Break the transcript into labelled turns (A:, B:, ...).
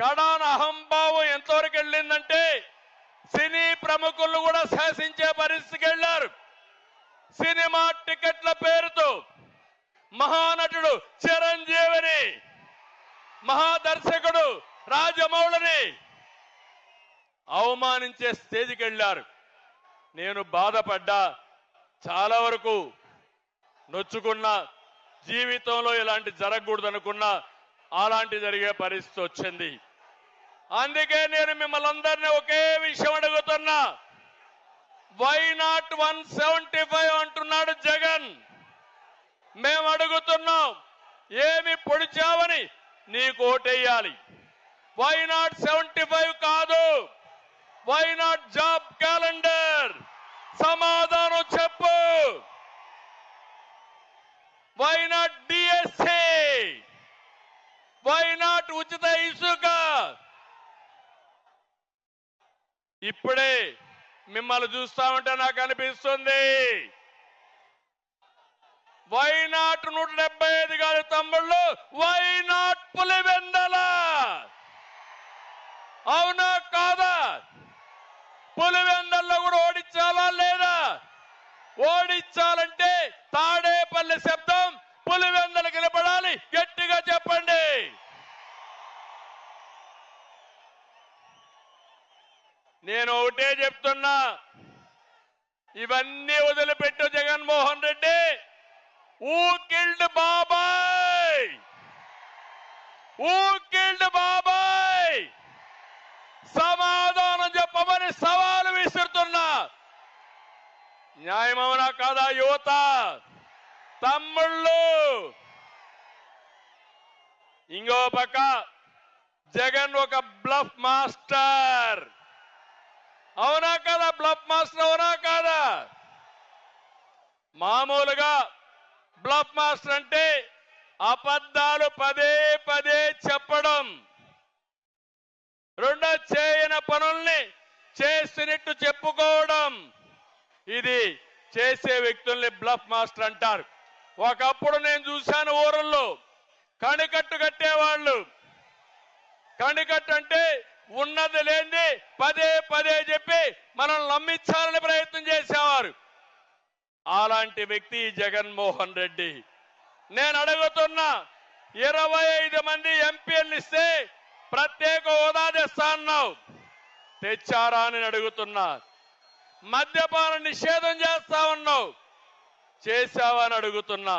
A: కడాన అహంభావం ఎంతవరకు వెళ్ళిందంటే సినీ ప్రముఖులు కూడా శాసించే పరిస్థితికి వెళ్లారు. సినిమా టికెట్ల పేరుతో మహానటుడు చిరంజీవిని, మహాదర్శకుడు రాజమౌళిని అవమానించే స్టేజ్కి వెళ్లారు. నేను బాధపడ్డా, చాలా వరకు నొచ్చుకున్నా. జీవితంలో ఇలాంటి జరగకూడదు అనుకున్నా, అలాంటి జరిగే పరిస్థితి వచ్చింది. అందుకే నేను మిమ్మల్ని అందరినీ ఒకే విషయం అడుగుతున్నా. వై నాట్ 175 అంటున్నాడు జగన్. మేము అడుగుతున్నాం, ఏమి పొడిచావని నీకు ఓటేయాలి. వై నాట్ 75 కాదు, వై నాట్ జాబ్ క్యాలెండర్? సమాధానం చెప్పు. Why not DSC? Why not ఉచిత ఇసుక? ఇప్పుడే మిమ్మల్ని చూస్తామంటే నాకు అనిపిస్తుంది, వై నాట్ 175 గారి తమ్ముళ్ళు, వై నాట్ పులివెందల? అవునా కాదా? పులివెందల్లో కూడా ఓడించాలా లేదా? ఓడించాలంటే తాడేపల్లి శబ్దం పులివెందలకు నిలబడాలి. గట్టిగా చెప్పండి. నేను ఒకటే చెప్తున్నా, ఇవన్నీ వదిలిపెట్టు జగన్మోహన్ రెడ్డి. హూ కిల్డ్ బాబాయ్? హూ కిల్డ్ బాబాయ్? సమాధానం చెప్పమని సవాలు విసురుతున్నా. న్యాయమవునా కాదా? యువత తమ్ముళ్ళు, ఇంకో పక్క జగన్ ఒక బ్లఫ్ మాస్టర్. అవునా కాదా? బ్లఫ్ మాస్టర్ అవునా కాదా? మామూలుగా బ్లఫ్ మాస్టర్ అంటే అబద్ధాలు పదే పదే చెప్పడం, రెండో చేయని పనుల్ని చేసినట్టు చెప్పుకోవడం. ఇది చేసే వ్యక్తుల్ని బ్లఫ్ మాస్టర్ అంటారు. ఒకప్పుడు నేను చూశాను ఊరల్లో కణికట్టు కట్టేవాళ్ళు. కణికట్టు అంటే ఉన్నది లేనిది పదే పదే చెప్పి మనల్ని నమ్మించాలని ప్రయత్నం చేసేవారు. అలాంటి వ్యక్తి జగన్మోహన్ రెడ్డి. నేను అడుగుతున్నా, 25 మంది ఎంపీలు ఇస్తే ప్రత్యేక హోదా తెస్తా అన్నావు, తెచ్చారా అని అడుగుతున్నా. మద్యపాన నిషేధం చేస్తా ఉన్నావు, చేశావా అని అడుగుతున్నా.